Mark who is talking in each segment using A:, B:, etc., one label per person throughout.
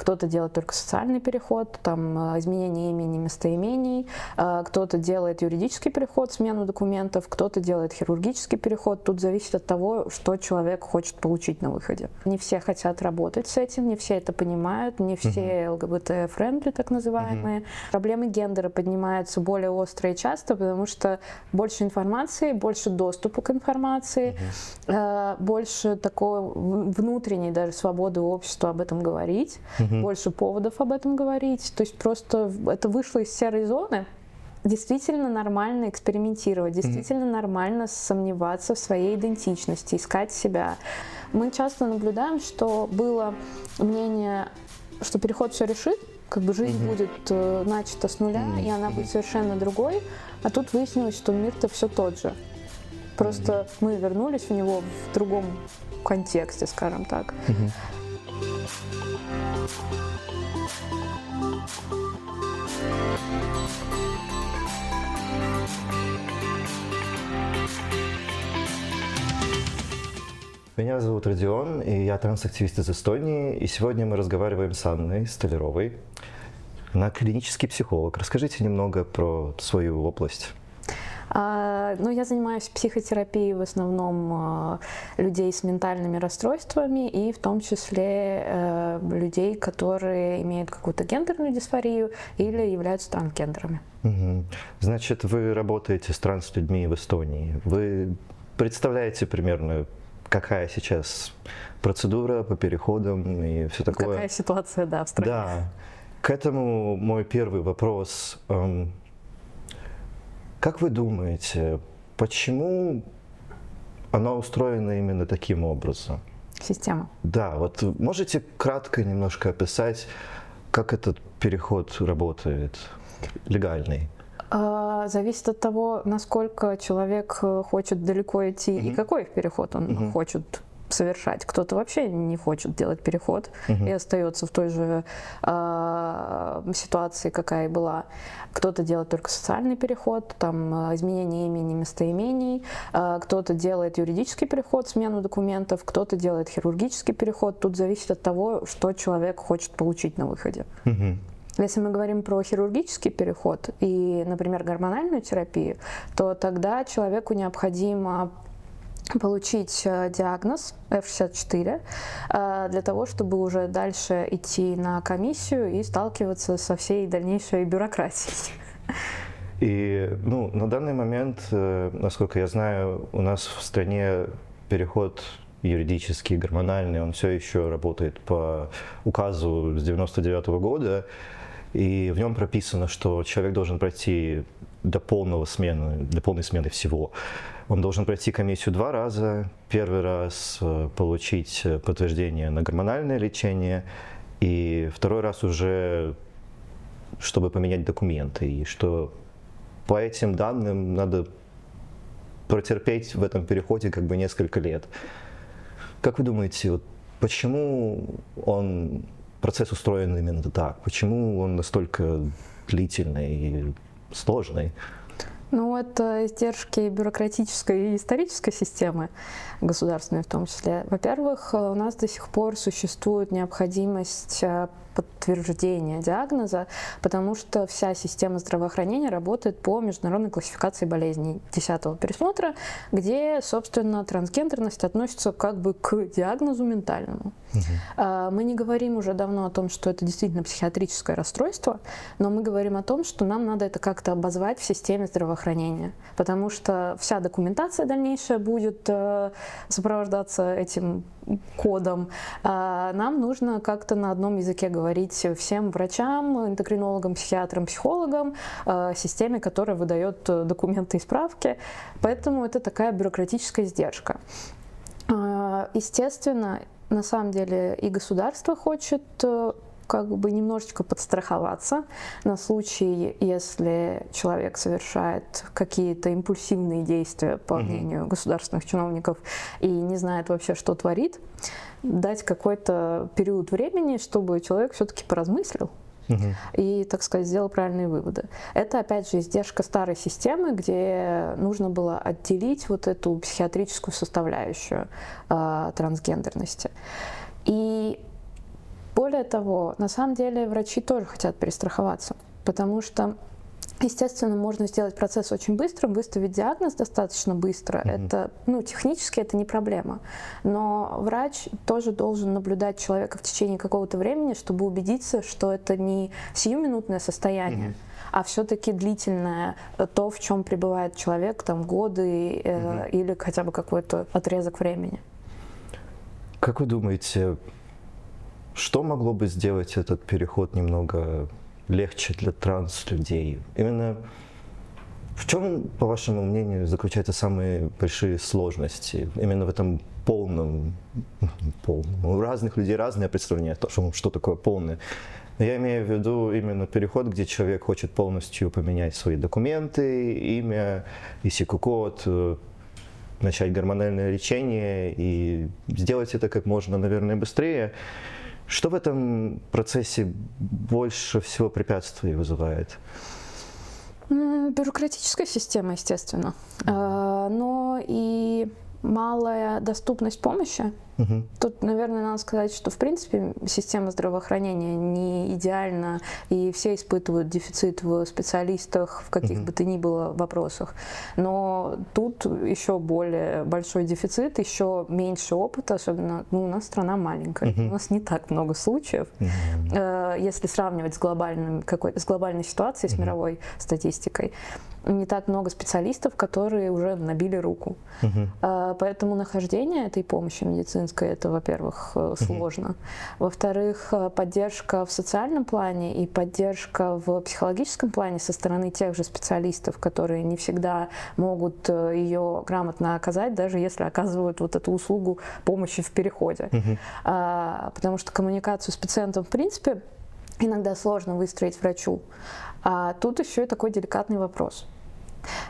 A: кто-то делает только социальный переход, там изменение имени, местоимений, кто-то делает юридический переход, смену документов, кто-то делает хирургический переход. Тут зависит от того, что человек хочет получить на выходе. Не все хотят работать с этим, не все это понимают, не все ЛГБТ-френдли, так называемые. Проблемы гендера поднимаются более остро и часто, потому что больше информации, больше доступа к информации, больше такой внутренней даже свободы общества об этом говорить, больше поводов об этом говорить. То есть просто это вышло из серой зоны. Действительно нормально экспериментировать, действительно нормально сомневаться в своей идентичности, искать себя. Мы часто наблюдаем, что было мнение, что переход все решит, как бы жизнь будет начата с нуля, и она будет совершенно другой, а тут выяснилось, что мир-то все тот же. Просто мы вернулись в него в другом контексте, скажем так.
B: Меня зовут Родион, и я трансактивист из Эстонии, и сегодня мы разговариваем с Анной Столяровой. Она клинический психолог. Расскажите немного про свою область.
A: Ну, я занимаюсь психотерапией в основном людей с ментальными расстройствами и в том числе людей, которые имеют какую-то гендерную дисфорию или являются трансгендерами.
B: Значит, вы работаете с транслюдьми в Эстонии. Вы представляете примерно, какая сейчас процедура по переходам и все такое?
A: Какая ситуация, да, в стране.
B: Да. К этому мой первый вопрос. Как вы думаете, почему она устроена именно таким образом?
A: Система.
B: Да, вот можете кратко немножко описать, как этот переход работает, легальный?
A: Зависит от того, насколько человек хочет далеко идти и какой переход он хочет совершать. Кто-то вообще не хочет делать переход и остается в той же ситуации, какая и была. Кто-то делает только социальный переход, там изменение имени, местоимений, кто-то делает юридический переход, смену документов, кто-то делает хирургический переход. Тут зависит от того, что человек хочет получить на выходе. Если мы говорим про хирургический переход и, например, гормональную терапию, то тогда человеку необходимо получить диагноз F64 для того, чтобы уже дальше идти на комиссию и сталкиваться со всей дальнейшей бюрократией.
B: И на данный момент, насколько я знаю, у нас в стране переход юридический, гормональный, он все еще работает по указу с 1999 года, и в нем прописано, что человек должен пройти до полной смены всего. Он должен пройти комиссию 2 раза. Первый раз получить подтверждение на гормональное лечение, и второй раз уже, чтобы поменять документы. И что по этим данным надо протерпеть в этом переходе как бы несколько лет. Как вы думаете, почему процесс устроен именно так? Почему он настолько длительный и сложный?
A: Это издержки бюрократической и исторической системы, государственной в том числе. Во-первых, у нас до сих пор существует необходимость подтверждения диагноза, потому что вся система здравоохранения работает по международной классификации болезней 10-го пересмотра, где, собственно, трансгендерность относится как бы к диагнозу ментальному. Мы не говорим уже давно о том, что это действительно психиатрическое расстройство, но мы говорим о том, что нам надо это как-то обозвать в системе здравоохранения, потому что вся документация дальнейшая будет сопровождаться этим кодом. Нам нужно как-то на одном языке говорить всем врачам, эндокринологам, психиатрам, психологам, системе, которая выдает документы и справки. Поэтому это такая бюрократическая издержка. Естественно, на самом деле и государство хочет как бы немножечко подстраховаться на случай, если человек совершает какие-то импульсивные действия, по мнению государственных чиновников, и не знает вообще, что творит, дать какой-то период времени, чтобы человек все-таки поразмыслил и, так сказать, сделал правильные выводы. Это, опять же, издержка старой системы, где нужно было отделить вот эту психиатрическую составляющую трансгендерности. И Более того, на самом деле врачи тоже хотят перестраховаться, потому что, естественно, можно сделать процесс очень быстро, выставить диагноз достаточно быстро. Это, технически это не проблема. Но врач тоже должен наблюдать человека в течение какого-то времени, чтобы убедиться, что это не сиюминутное состояние, а все-таки длительное, то, в чем пребывает человек там годы или хотя бы какой-то отрезок времени.
B: Как вы думаете, что могло бы сделать этот переход немного легче для транс-людей? Именно в чем, по вашему мнению, заключаются самые большие сложности? Именно в этом полном. У разных людей разное представление о том, что такое полное. Я имею в виду именно переход, где человек хочет полностью поменять свои документы, имя, ИСИК-код, начать гормональное лечение и сделать это как можно, наверное, быстрее. Что в этом процессе больше всего препятствий вызывает?
A: Бюрократическая система, естественно, но и малая доступность помощи. Тут, наверное, надо сказать, что, в принципе, система здравоохранения не идеальна, и все испытывают дефицит в специалистах в каких бы то ни было вопросах. Но тут еще более большой дефицит, еще меньше опыта, особенно, у нас страна маленькая, у нас не так много случаев. Если сравнивать с глобальной ситуацией, с мировой статистикой, не так много специалистов, которые уже набили руку. Поэтому нахождение этой помощи медицинской, это, во-первых, сложно. Во-вторых, поддержка в социальном плане и поддержка в психологическом плане со стороны тех же специалистов, которые не всегда могут ее грамотно оказать, даже если оказывают вот эту услугу помощи в переходе. Потому что коммуникацию с пациентом, в принципе, иногда сложно выстроить врачу. А тут еще и такой деликатный вопрос.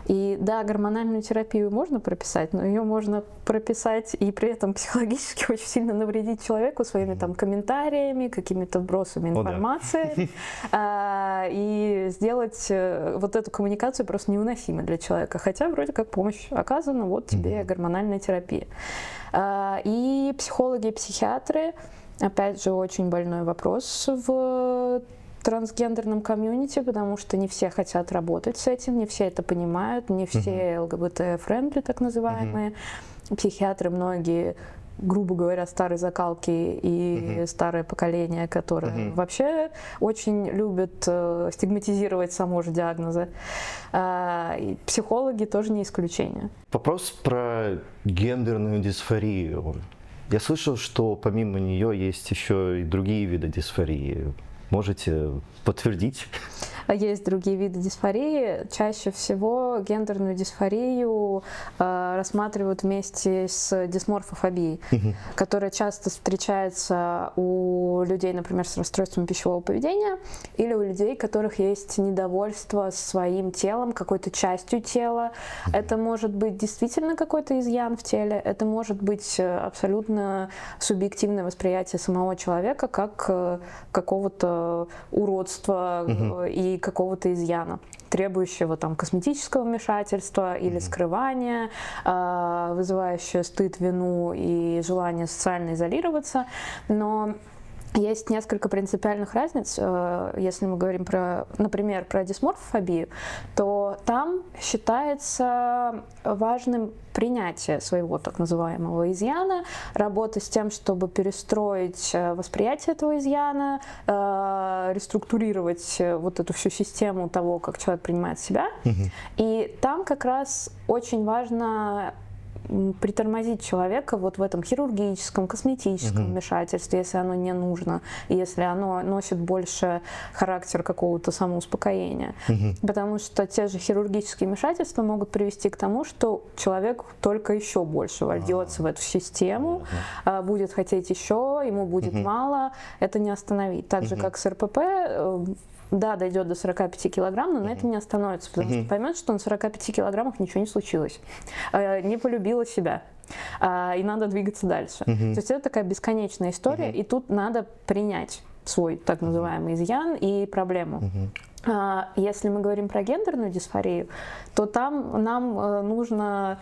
A: И да, гормональную терапию можно прописать, но ее можно прописать и при этом психологически очень сильно навредить человеку своими там комментариями, какими-то вбросами информации, и сделать вот эту коммуникацию просто невыносимой для человека. Хотя вроде как помощь оказана, вот тебе гормональная терапия. И психологи и психиатры, опять же, очень больной вопрос в трансгендерном комьюнити, потому что не все хотят работать с этим, не все это понимают, не все ЛГБТ-френдли, так называемые. Психиатры многие, грубо говоря, старой закалки и старое поколение, которое вообще очень любят стигматизировать само же диагнозы. И психологи тоже не исключение.
B: Вопрос про гендерную дисфорию. Я слышал, что помимо нее есть еще и другие виды дисфории. Можете подтвердить?
A: Есть другие виды дисфории. Чаще всего гендерную дисфорию рассматривают вместе с дисморфофобией, которая часто встречается у людей, например, с расстройством пищевого поведения, или у людей, у которых есть недовольство своим телом, какой-то частью тела. Это может быть действительно какой-то изъян в теле, это может быть абсолютно субъективное восприятие самого человека как какого-то уродства и какого-то изъяна, требующего там косметического вмешательства или скрывания, вызывающего стыд, вину и желание социально изолироваться. Но есть несколько принципиальных разниц. Если мы говорим, например, про дисморфофобию, то там считается важным принятие своего так называемого изъяна, работа с тем, чтобы перестроить восприятие этого изъяна, реструктурировать вот эту всю систему того, как человек принимает себя. И там как раз очень важно притормозить человека вот в этом хирургическом, косметическом вмешательстве, если оно не нужно, и если оно носит больше характер какого-то самоуспокоения. Потому что те же хирургические вмешательства могут привести к тому, что человек только еще больше вольется в эту систему, будет хотеть еще, ему будет мало, это не остановить. Так же, как с РПП, да, дойдет до 45 килограмм, но на этом не остановится, потому что поймет, что на 45 килограммах ничего не случилось, не полюбила себя, и надо двигаться дальше. То есть это такая бесконечная история, и тут надо принять свой так называемый изъян и проблему. Если мы говорим про гендерную дисфорию, то там нам нужно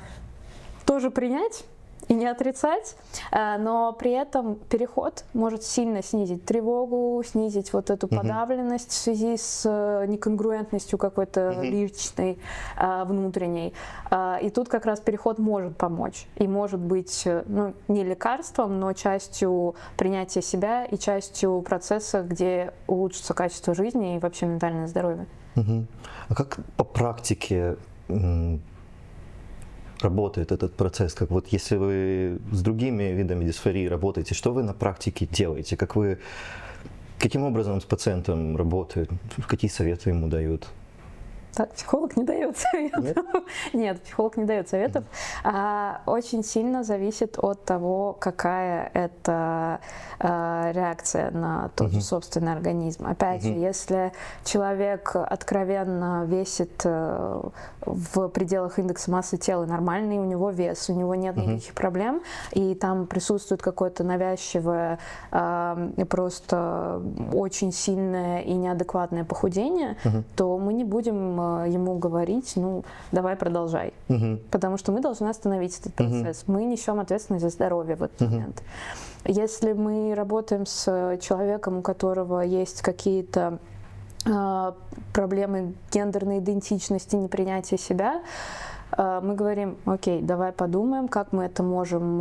A: тоже принять и не отрицать, но при этом переход может сильно снизить тревогу, снизить вот эту подавленность в связи с неконгруентностью какой-то личной, внутренней. И тут как раз переход может помочь и может быть, ну, не лекарством, но частью принятия себя и частью процесса, где улучшится качество жизни и вообще ментальное здоровье.
B: А как по практике работает этот процесс? Как вот если вы с другими видами дисфории работаете, что вы на практике делаете? Каким образом с пациентом работают? Какие советы ему дают?
A: Так, психолог не дает советов. Нет, психолог не дает советов. Очень сильно зависит от того, какая это реакция на тот же собственный организм. Опять же, если человек откровенно весит в пределах индекса массы тела нормальный, у него вес, у него нет никаких проблем, и там присутствует какое-то навязчивое, просто очень сильное и неадекватное похудение, то мы не будем ему говорить, ну, давай продолжай. Потому что мы должны остановить этот процесс. Мы несем ответственность за здоровье в этот момент. Если мы работаем с человеком, у которого есть какие-то проблемы гендерной идентичности, непринятия себя, мы говорим: окей, давай подумаем, как мы это можем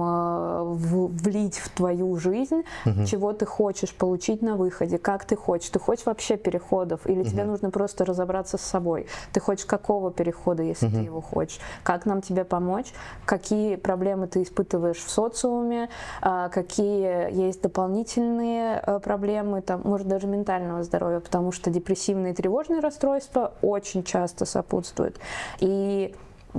A: влить в твою жизнь, чего ты хочешь получить на выходе, как ты хочешь вообще переходов, или тебе нужно просто разобраться с собой, ты хочешь какого перехода, если ты его хочешь, как нам тебе помочь, какие проблемы ты испытываешь в социуме, какие есть дополнительные проблемы, там, может, даже ментального здоровья, потому что депрессивные и тревожные расстройства очень часто сопутствуют. И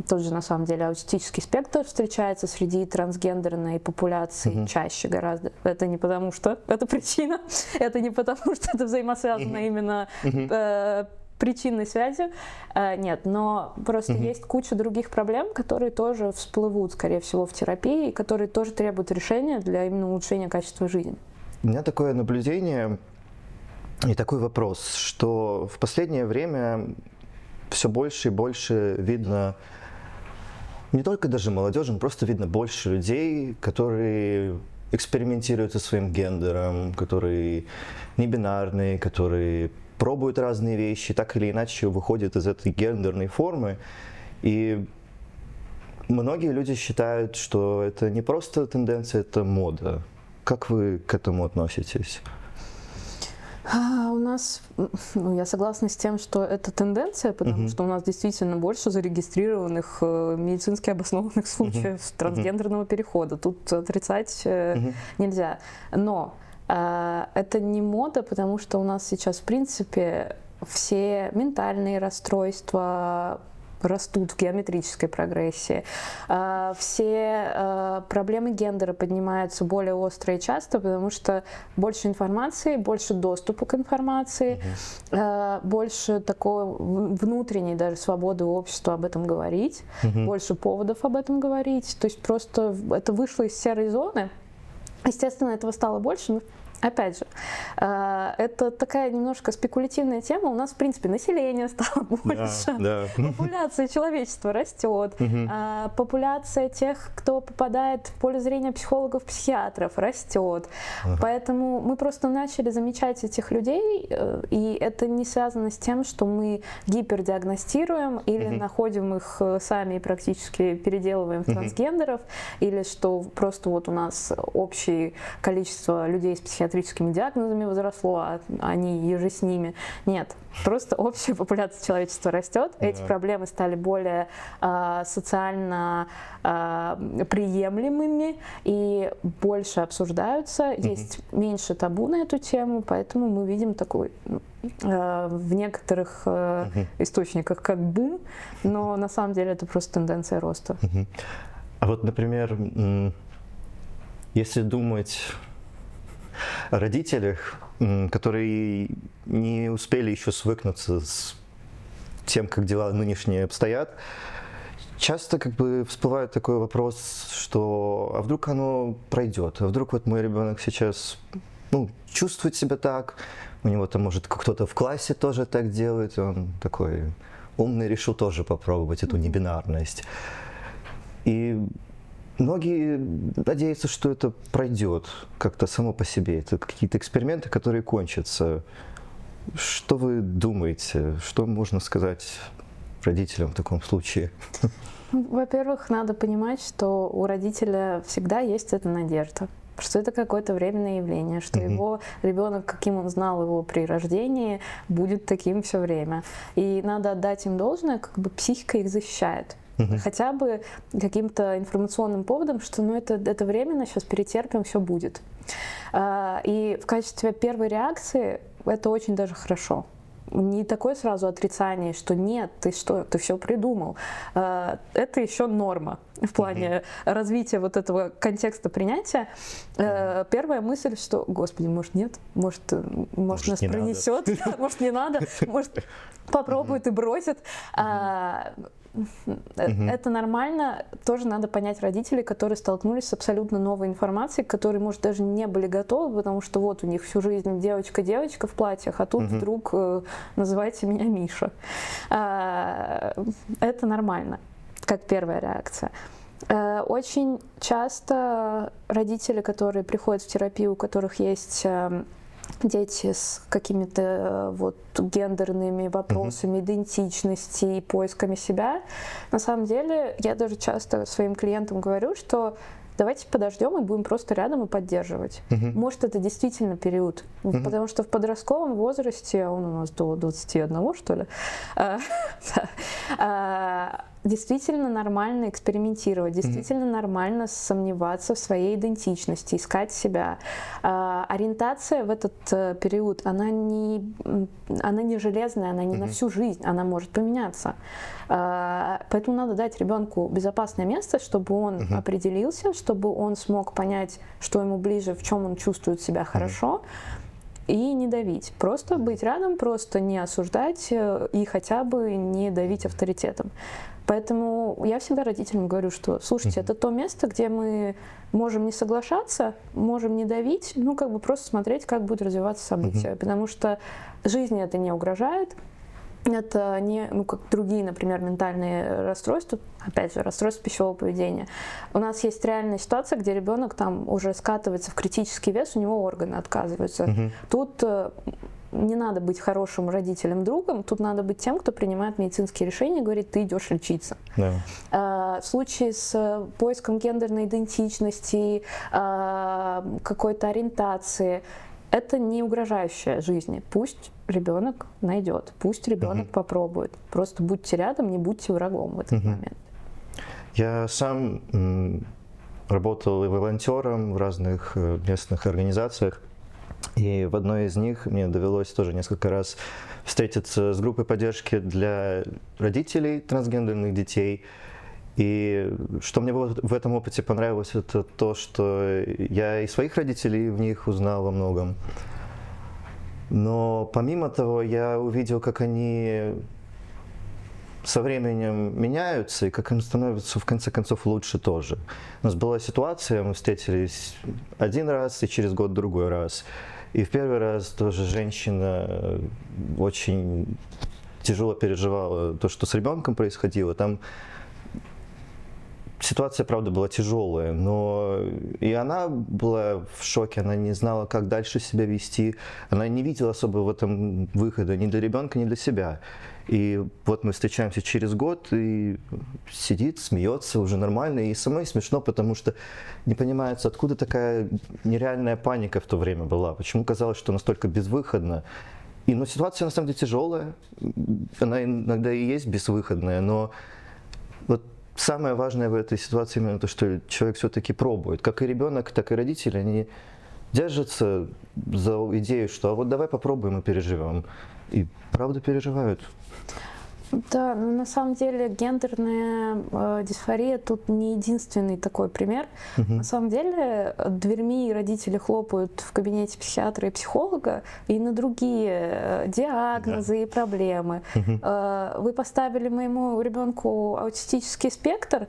A: тот же, на самом деле, аутистический спектр встречается среди трансгендерной популяции чаще гораздо. Это не потому, что это причина, это не потому, что это взаимосвязано именно причинной связью. Нет, но просто есть куча других проблем, которые тоже всплывут, скорее всего, в терапии, и которые тоже требуют решения для именно улучшения качества жизни.
B: У меня такое наблюдение и такой вопрос, что в последнее время все больше и больше видно, не только даже молодежи, просто видно больше людей, которые экспериментируют со своим гендером, которые не бинарные, которые пробуют разные вещи, так или иначе выходят из этой гендерной формы. И многие люди считают, что это не просто тенденция, это мода. Как вы к этому относитесь?
A: У нас, ну, я согласна с тем, что это тенденция, потому что у нас действительно больше зарегистрированных медицински обоснованных случаев трансгендерного перехода. Тут отрицать нельзя. Но это не мода, потому что у нас сейчас, в принципе, все ментальные расстройства растут в геометрической прогрессии. Все проблемы гендера поднимаются более остро и часто, потому что больше информации, больше доступа к информации, больше такой внутренней даже свободы общества об этом говорить, больше поводов об этом говорить. То есть просто это вышло из серой зоны. Естественно, этого стало больше, но опять же, это такая немножко спекулятивная тема. У нас, в принципе, население стало больше, популяция человечества растет, популяция тех, кто попадает в поле зрения психологов, психиатров, растет. Поэтому мы просто начали замечать этих людей, и это не связано с тем, что мы гипердиагностируем или находим их сами и практически переделываем в трансгендеров, или что просто вот у нас общее количество людей с психиатрическими диагнозами возросло, а они еже с ними. Нет, просто общая популяция человечества растет, эти проблемы стали более социально приемлемыми и больше обсуждаются, есть меньше табу на эту тему, поэтому мы видим такой в некоторых источниках как бум, но на самом деле это просто тенденция роста.
B: А вот, например, если думать о родителях, которые не успели еще свыкнуться с тем, как дела нынешние обстоят, часто как бы всплывает такой вопрос, что а вдруг оно пройдет, а вдруг вот мой ребенок сейчас чувствует себя так, у него там может кто-то в классе тоже так делает, он такой умный, решил тоже попробовать эту небинарность. И многие надеются, что это пройдет как-то само по себе. Это какие-то эксперименты, которые кончатся. Что вы думаете? Что можно сказать родителям в таком случае?
A: Во-первых, надо понимать, что у родителя всегда есть эта надежда, что это какое-то временное явление, что его ребенок, каким он знал его при рождении, будет таким все время. И надо отдать им должное, как бы психика их защищает. Хотя бы каким-то информационным поводом, что ну, это временно, сейчас перетерпим, все будет. И в качестве первой реакции это очень даже хорошо. Не такое сразу отрицание, что нет, ты что, ты все придумал. Это еще норма в плане развития вот этого контекста принятия. Первая мысль, что, господи, может нет, может нас пронесет, может не надо, может попробует и бросит. Это нормально, тоже надо понять родителей, которые столкнулись с абсолютно новой информацией, которые, может, даже не были готовы, потому что вот у них всю жизнь девочка-девочка в платьях, а тут вдруг называйте меня Миша. Это нормально, как первая реакция. Очень часто родители, которые приходят в терапию, у которых есть дети с какими-то вот гендерными вопросами идентичности и поисками себя. На самом деле, я даже часто своим клиентам говорю, что давайте подождем и будем просто рядом и поддерживать. Может, это действительно период, потому что в подростковом возрасте, он у нас до 21, что ли, действительно нормально экспериментировать, действительно нормально сомневаться в своей идентичности, искать себя. Ориентация в этот период, она не железная, она не на всю жизнь, она может поменяться. Поэтому надо дать ребенку безопасное место, чтобы он определился, чтобы он смог понять, что ему ближе, в чем он чувствует себя хорошо, и не давить. Просто быть рядом, просто не осуждать и хотя бы не давить авторитетом. Поэтому я всегда родителям говорю, что, слушайте, это то место, где мы можем не соглашаться, можем не давить, ну, как бы просто смотреть, как будут развиваться события. Потому что жизни это не угрожает, это не, ну, как другие, например, ментальные расстройства, опять же, расстройство пищевого поведения. У нас есть реальная ситуация, где ребенок там уже скатывается в критический вес, у него органы отказываются. Тут не надо быть хорошим родителем, другом, тут надо быть тем, кто принимает медицинские решения и говорит, ты идешь лечиться. В случае с поиском гендерной идентичности, какой-то ориентации, это не угрожающее жизни. Пусть ребенок найдет, пусть ребенок попробует. Просто будьте рядом, не будьте врагом в этот момент.
B: Я сам работал и волонтером в разных местных организациях. И в одной из них мне довелось тоже несколько раз встретиться с группой поддержки для родителей трансгендерных детей. И что мне в этом опыте понравилось, это то, что я и своих родителей в них узнал во многом. Но помимо того, я увидел, как они со временем меняются, и как им становится в конце концов лучше тоже. У нас была ситуация, мы встретились один раз и через год другой раз. И в первый раз тоже женщина очень тяжело переживала то, что с ребенком происходило. Там ситуация, правда, была тяжелая, но и она была в шоке, она не знала, как дальше себя вести, она не видела особо в этом выхода ни для ребенка, ни для себя. И вот мы встречаемся через год, и сидит, смеется уже нормально, и самой смешно, потому что не понимается, откуда такая нереальная паника в то время была, почему казалось, что настолько безвыходно. Но ситуация на самом деле тяжелая, она иногда и есть безвыходная, но вот самое важное в этой ситуации именно то, что человек все-таки пробует. Как и ребенок, так и родители, они держатся за идею, что а вот давай попробуем и переживем. И правда переживают.
A: Да, но на самом деле гендерная дисфория тут не единственный такой пример. На самом деле дверьми родители хлопают в кабинете психиатра и психолога и на другие диагнозы и проблемы. Вы поставили моему ребенку аутистический спектр,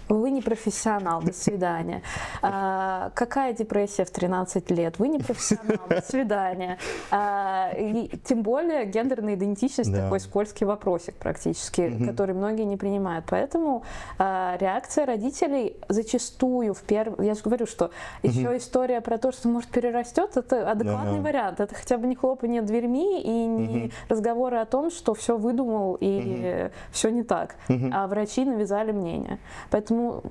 A: Вы не профессионал, до свидания. Какая депрессия в 13 лет? Вы не профессионал, до свидания. И тем более гендерная идентичность такой скользкий вопросик практически, который многие не принимают. Поэтому реакция родителей зачастую я же говорю, что еще история про то, что может перерастет, это адекватный вариант. Это хотя бы не хлопанье дверьми и не разговоры о том, что все выдумал и все не так, а врачи навязали мнение. Поэтому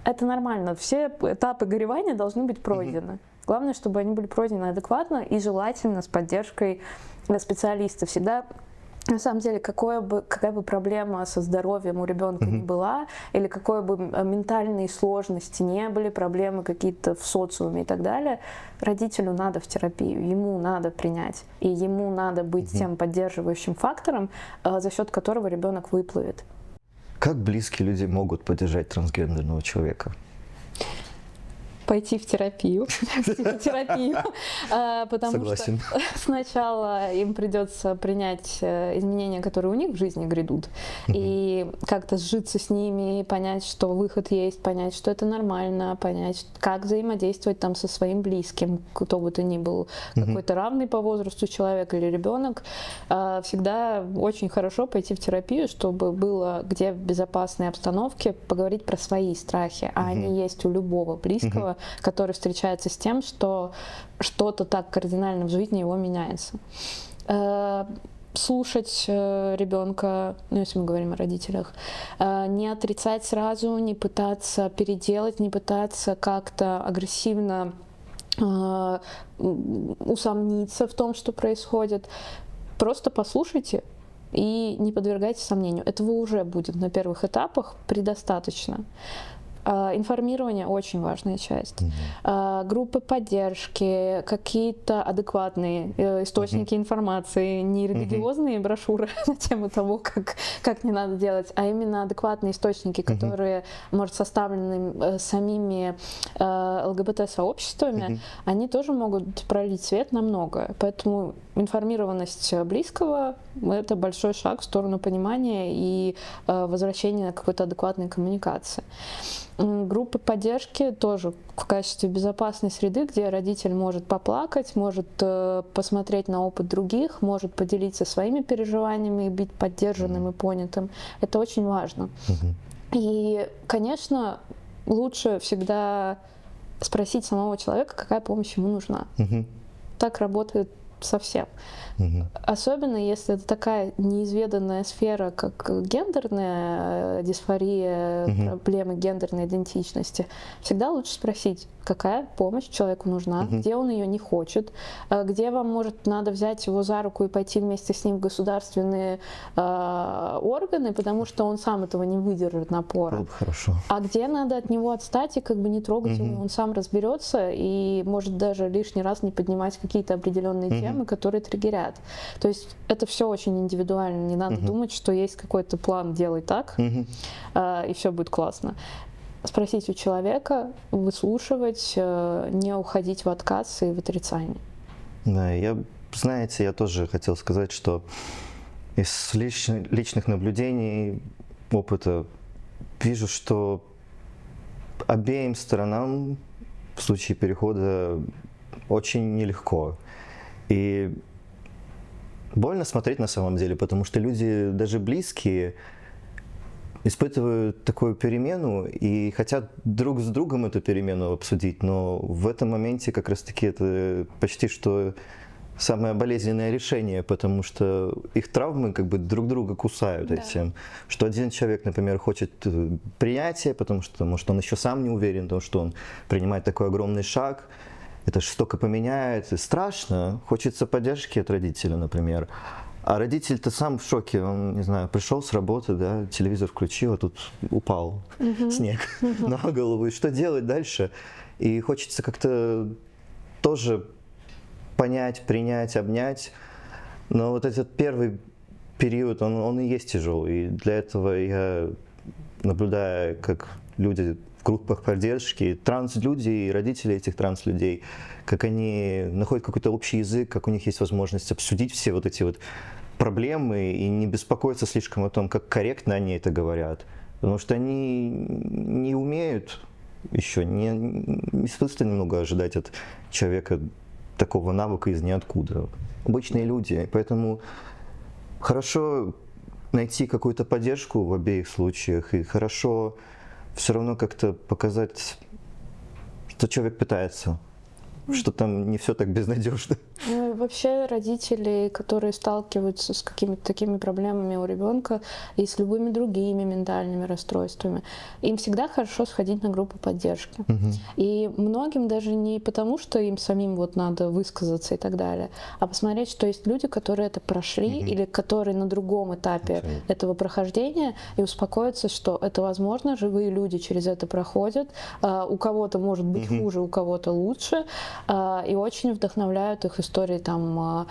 A: это нормально. Все этапы горевания должны быть пройдены. Главное, чтобы они были пройдены адекватно и желательно с поддержкой специалиста. Всегда, на самом деле, какая бы проблема со здоровьем у ребенка ни была, или какой бы ментальные сложности не были, проблемы какие-то в социуме и так далее, родителю надо в терапию, ему надо принять, и ему надо быть тем поддерживающим фактором, за счет которого ребенок выплывет.
B: Как близкие люди могут поддержать трансгендерного человека?
A: Пойти в терапию, потому
B: Согласен.
A: что сначала им придется принять изменения, которые у них в жизни грядут, и как-то сжиться с ними, понять, что выход есть, понять, что это нормально, понять, как взаимодействовать там со своим близким, кто бы то ни был, какой-то равный по возрасту человек или ребенок. Всегда очень хорошо пойти в терапию, чтобы было где в безопасной обстановке поговорить про свои страхи, а они есть у любого близкого, который встречается с тем, что что-то так кардинально в жизни его меняется. Слушать ребенка, ну, если мы говорим о родителях, не отрицать сразу, не пытаться переделать, не пытаться как-то агрессивно усомниться в том, что происходит. Просто послушайте и не подвергайте сомнению. Этого уже будет на первых этапах предостаточно. Информирование очень важная часть. Группы поддержки, какие-то адекватные источники информации, не религиозные брошюры на тему того, как не надо делать, а именно адекватные источники, которые, может, составлены самими ЛГБТ-сообществами, они тоже могут пролить свет на многое. Поэтому информированность близкого — это большой шаг в сторону понимания и возвращения какой-то адекватной коммуникации. Группы поддержки тоже в качестве безопасной среды, где родитель может поплакать, может посмотреть на опыт других, может поделиться своими переживаниями и быть поддержанным и понятым. Это очень важно. И, конечно, лучше всегда спросить самого человека, какая помощь ему нужна. Так работает совсем. Особенно если это такая неизведанная сфера, как гендерная дисфория, проблемы гендерной идентичности. Всегда лучше спросить, какая помощь человеку нужна, где он ее не хочет, где вам, может, надо взять его за руку и пойти вместе с ним в государственные органы, потому что он сам этого не выдержит напора.
B: Хорошо.
A: А где надо от него отстать и как бы не трогать его, он сам разберется и может даже лишний раз не поднимать какие-то определенные темы, которые триггерят. То есть это все очень индивидуально. Не надо думать, что есть какой-то план «делай так», и все будет классно. Спросить у человека, выслушивать, не уходить в отказ и в отрицание.
B: Да, знаете, я тоже хотел сказать, что из личных наблюдений, опыта, вижу, что обеим сторонам в случае перехода очень нелегко. И больно смотреть на самом деле, потому что люди, даже близкие, испытывают такую перемену и хотят друг с другом эту перемену обсудить, но в этом моменте как раз-таки это почти что самое болезненное решение, потому что их травмы как бы друг друга кусают этим. Что один человек, например, хочет принятия, потому что, может, он еще сам не уверен в том, что он принимает такой огромный шаг, это жестоко поменяет, и страшно, хочется поддержки от родителя, например. А родитель-то сам в шоке, он, не знаю, пришел с работы, да, телевизор включил, а тут упал снег на голову, и что делать дальше? И хочется как-то тоже понять, принять, обнять, но вот этот первый период, он и есть тяжелый, и для этого я, наблюдая, как люди в группах поддержки, транслюди и родители этих транслюдей, как они находят какой-то общий язык, как у них есть возможность обсудить все вот эти вот проблемы и не беспокоиться слишком о том, как корректно они это говорят. потому что они не умеют еще, не смысла немного ожидать от человека такого навыка из ниоткуда. Обычные люди, поэтому хорошо найти какую-то поддержку в обеих случаях и хорошо все равно как-то показать, что человек пытается, что там не все так безнадежно.
A: Ну, и вообще родители, которые сталкиваются с какими-то такими проблемами у ребенка и с любыми другими ментальными расстройствами, им всегда хорошо сходить на группу поддержки. И многим даже не потому, что им самим вот надо высказаться и так далее, а посмотреть, что есть люди, которые это прошли или которые на другом этапе этого прохождения, и успокоиться, что это возможно, живые люди через это проходят, у кого-то может быть хуже, у кого-то лучше, и очень вдохновляют их истории там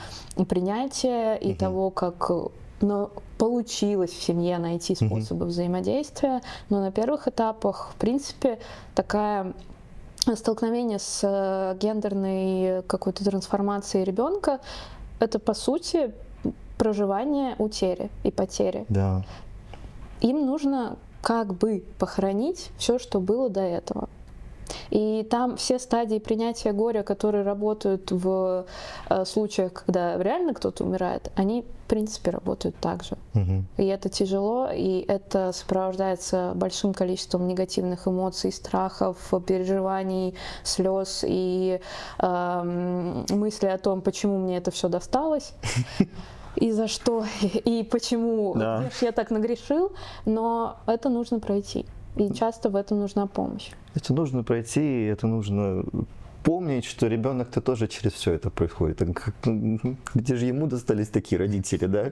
A: принятия и того, как получилось в семье найти способы взаимодействия. Но на первых этапах, в принципе, такое столкновение с гендерной какой-то трансформацией ребенка — это, по сути, проживание утери и потери.
B: Да.
A: Им нужно как бы похоронить все, что было до этого. И там все стадии принятия горя, которые работают в случаях, когда реально кто-то умирает, они, в принципе, работают так же. И это тяжело, и это сопровождается большим количеством негативных эмоций, страхов, переживаний, слез и мысли о том, почему мне это все досталось. И за что, и почему я так нагрешил, но это нужно пройти. И часто в этом нужна помощь.
B: Это нужно пройти, это нужно помнить, что ребенок-то тоже через все это происходит. Где же ему достались такие родители, да?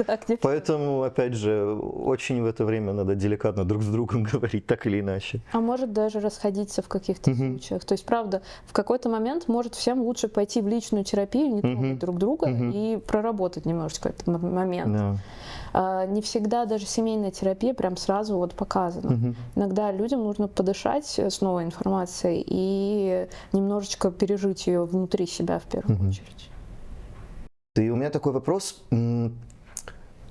A: Да,
B: Поэтому, опять же, очень в это время надо деликатно друг с другом говорить, так или иначе.
A: А может даже расходиться в каких-то случаях. То есть, правда, в какой-то момент может всем лучше пойти в личную терапию, не трогать друг друга и проработать немножечко этот момент.
B: Да.
A: Не всегда даже семейная терапия прям сразу вот показана. Иногда людям нужно подышать с новой информацией и немножечко пережить ее внутри себя в первую очередь.
B: И у меня такой вопрос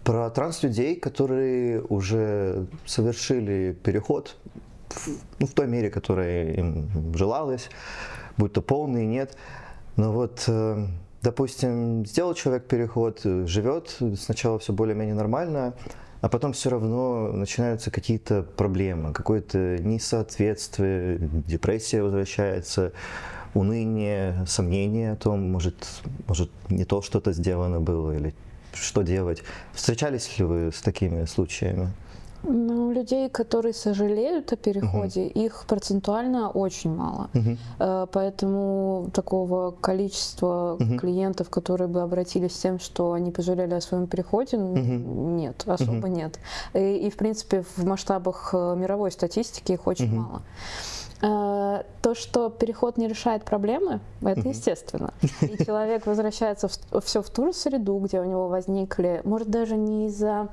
B: про транс-людей, которые уже совершили переход в той мере, которая им желалась, будь то полный, нет. Но вот, допустим, сделал человек переход, живет, сначала все более-менее нормально, а потом все равно начинаются какие-то проблемы, какое-то несоответствие, депрессия возвращается, уныние, сомнения о том, может не то что-то сделано было или что делать. Встречались ли вы с такими случаями?
A: Ну, людей, которые сожалеют о переходе, их процентуально очень мало. Поэтому такого количества клиентов, которые бы обратились с тем, что они пожалели о своем переходе, нет, особо нет. И, в принципе, в масштабах мировой статистики их очень мало. То, что переход не решает проблемы, это естественно. И человек возвращается все в ту же среду, где у него возникли, может, даже не из-за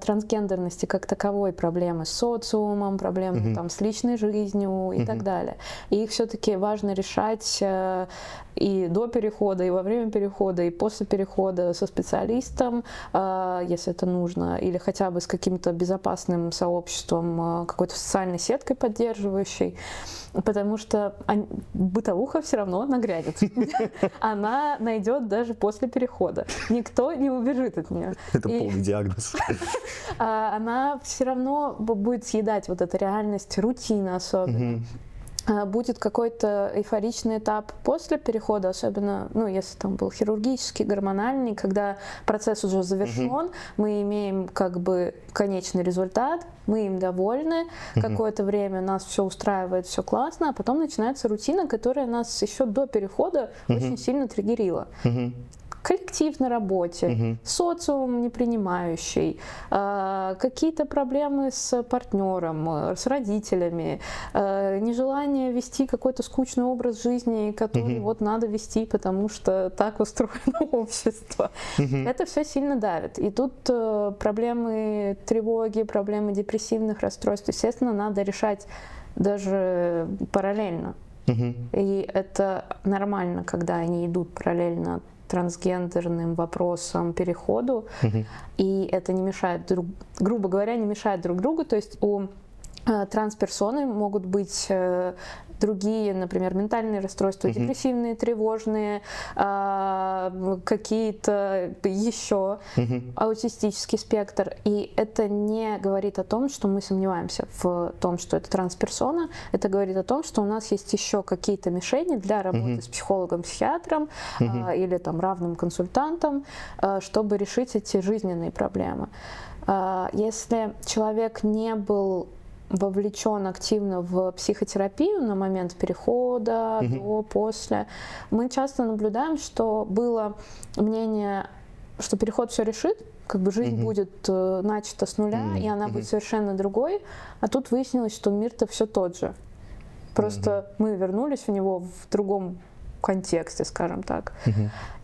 A: трансгендерности как таковой проблемы с социумом, проблемы там, с личной жизнью и так далее. И их все-таки важно решать и до перехода, и во время перехода, и после перехода со специалистом, если это нужно, или хотя бы с каким-то безопасным сообществом, какой-то социальной сеткой поддерживающей. Потому что бытовуха все равно нагрянет. Она найдет даже после перехода. Никто не убежит от нее.
B: Это полный диагноз.
A: Она все равно будет съедать вот эту реальность, рутина особенно. Будет какой-то эйфоричный этап после перехода, особенно, ну, если там был хирургический, гормональный, когда процесс уже завершен, мы имеем как бы конечный результат, мы им довольны, какое-то время нас все устраивает, все классно, а потом начинается рутина, которая нас еще до перехода очень сильно триггерила. Коллектив на работе, социум непринимающий, какие-то проблемы с партнером, с родителями, нежелание вести какой-то скучный образ жизни, который вот надо вести, потому что так устроено общество. Это все сильно давит. И тут проблемы тревоги, проблемы депрессивных расстройств, естественно, надо решать даже параллельно. И это нормально, когда они идут параллельно трансгендерным вопросам, переходу, и это не мешает, грубо говоря, не мешает друг другу, то есть у трансперсоны могут быть другие, например, ментальные расстройства, депрессивные, тревожные, какие-то еще, аутистический спектр. И это не говорит о том, что мы сомневаемся в том, что это трансперсона. Это говорит о том, что у нас есть еще какие-то мишени для работы с психологом, психиатром или там равным консультантом, чтобы решить эти жизненные проблемы. Если человек не был вовлечен активно в психотерапию на момент перехода, до, после, мы часто наблюдаем, что было мнение, что переход все решит, как бы жизнь будет начата с нуля, и она будет совершенно другой, а тут выяснилось, что мир-то все тот же. Просто мы вернулись в него в другом контексте, скажем так.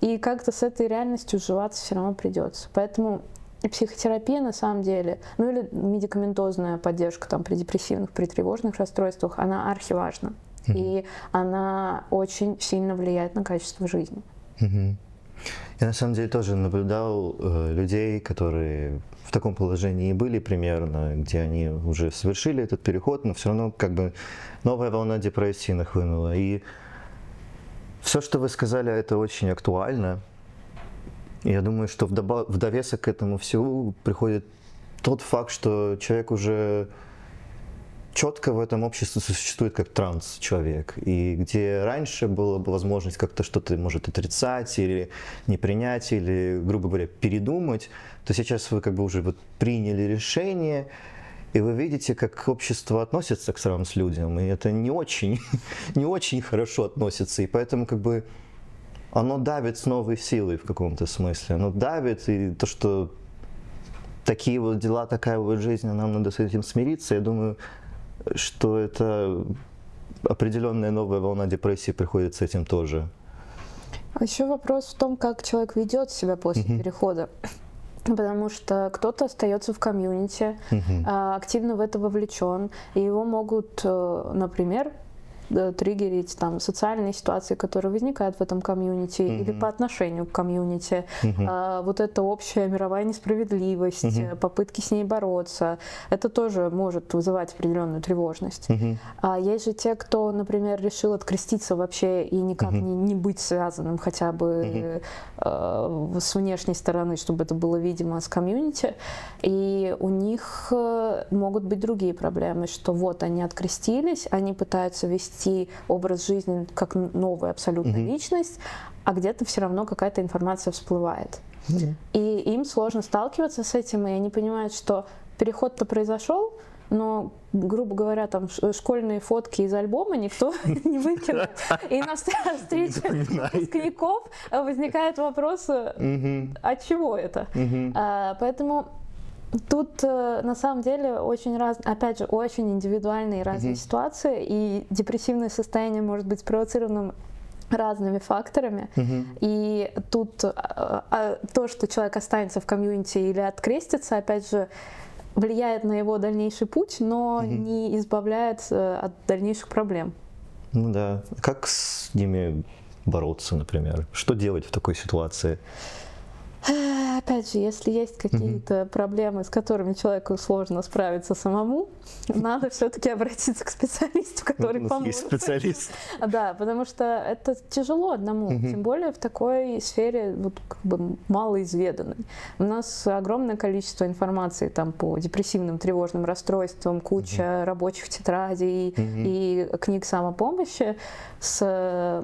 A: И как-то с этой реальностью сживаться все равно придется. Поэтому и психотерапия на самом деле, ну или медикаментозная поддержка там, при депрессивных, при тревожных расстройствах, она архиважна. И она очень сильно влияет на качество жизни.
B: Я на самом деле тоже наблюдал людей, которые в таком положении и были примерно, где они уже совершили этот переход, но все равно как бы новая волна депрессии нахлынула. И все, что вы сказали, это очень актуально. Я думаю, что в довесок к этому всему приходит тот факт, что человек уже четко в этом обществе существует как транс-человек. И где раньше была бы возможность как-то что-то, может, отрицать или не принять, или, грубо говоря, передумать, то сейчас вы как бы уже вот приняли решение, и вы видите, как общество относится к транс-людям, и это не очень, не очень хорошо относится, и поэтому как бы оно давит с новой силой в каком-то смысле. Оно давит, и то, что такие вот дела, такая вот жизнь, нам надо с этим смириться. Я думаю, что это определенная новая волна депрессии приходит с этим тоже.
A: А еще вопрос в том, как человек ведет себя после перехода. Потому что кто-то остается в комьюнити, активно в это вовлечен, и его могут, например, триггерить там социальные ситуации, которые возникают в этом комьюнити или по отношению к комьюнити. Вот эта общая мировая несправедливость, попытки с ней бороться, это тоже может вызывать определенную тревожность. А есть же те, кто, например, решил откреститься вообще и никак не быть связанным хотя бы с внешней стороны, чтобы это было видимо с комьюнити, и у них могут быть другие проблемы, что вот они открестились, они пытаются вести образ жизни как новая абсолютно личность, а где-то все равно какая-то информация всплывает. И им сложно сталкиваться с этим, и они понимают, что переход-то произошел, но, грубо говоря, там школьные фотки из альбома никто не выкинул. И на встрече выпускников возникает вопрос, а чего это? Поэтому тут на самом деле очень опять же, очень индивидуальные разные ситуации, и депрессивное состояние может быть спровоцировано разными факторами. И тут то, что человек останется в комьюнити или открестится, опять же, влияет на его дальнейший путь, но не избавляет от дальнейших проблем.
B: Ну да. Как с ними бороться, например? Что делать в такой ситуации?
A: Опять же, если есть какие-то проблемы, с которыми человеку сложно справиться самому, надо все-таки обратиться к специалисту, который поможет.
B: Есть специалист.
A: Да, потому что это тяжело одному, тем более в такой сфере вот, как бы малоизведанной. У нас огромное количество информации там, по депрессивным, тревожным расстройствам, куча рабочих тетрадей и книг самопомощи. С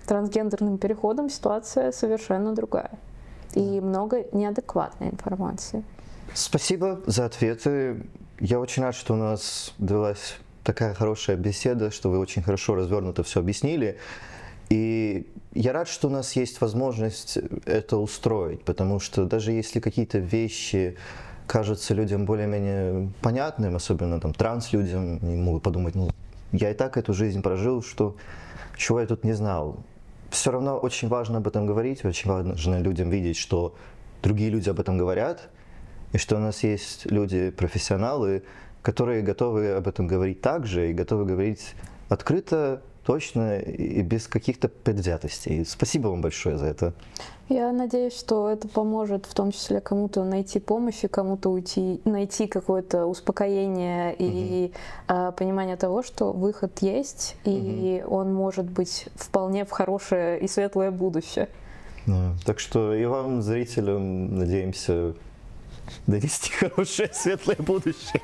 A: трансгендерным переходом ситуация совершенно другая. И много неадекватной информации.
B: Спасибо за ответы. Я очень рад, что у нас довелась такая хорошая беседа, что вы очень хорошо развернуто все объяснили. И я рад, что у нас есть возможность это устроить, потому что даже если какие-то вещи кажутся людям более-менее понятным, особенно там транс-людям, они могут подумать, ну, я и так эту жизнь прожил, что чего я тут не знал. Все равно очень важно об этом говорить, очень важно людям видеть, что другие люди об этом говорят, и что у нас есть люди-профессионалы, которые готовы об этом говорить также и готовы говорить открыто точно и без каких-то предвзятостей. Спасибо вам большое за это.
A: Я надеюсь, что это поможет в том числе кому-то найти помощь и кому-то уйти, найти какое-то успокоение и понимание того, что выход есть, и он может быть вполне в хорошее и светлое будущее.
B: Да. Так что и вам, зрителям, надеемся донести хорошее, светлое будущее.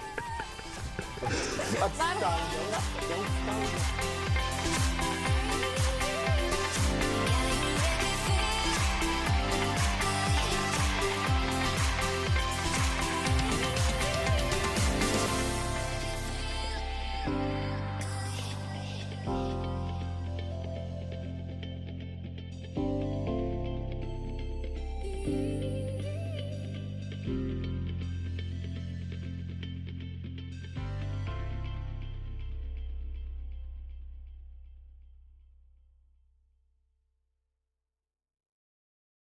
C: You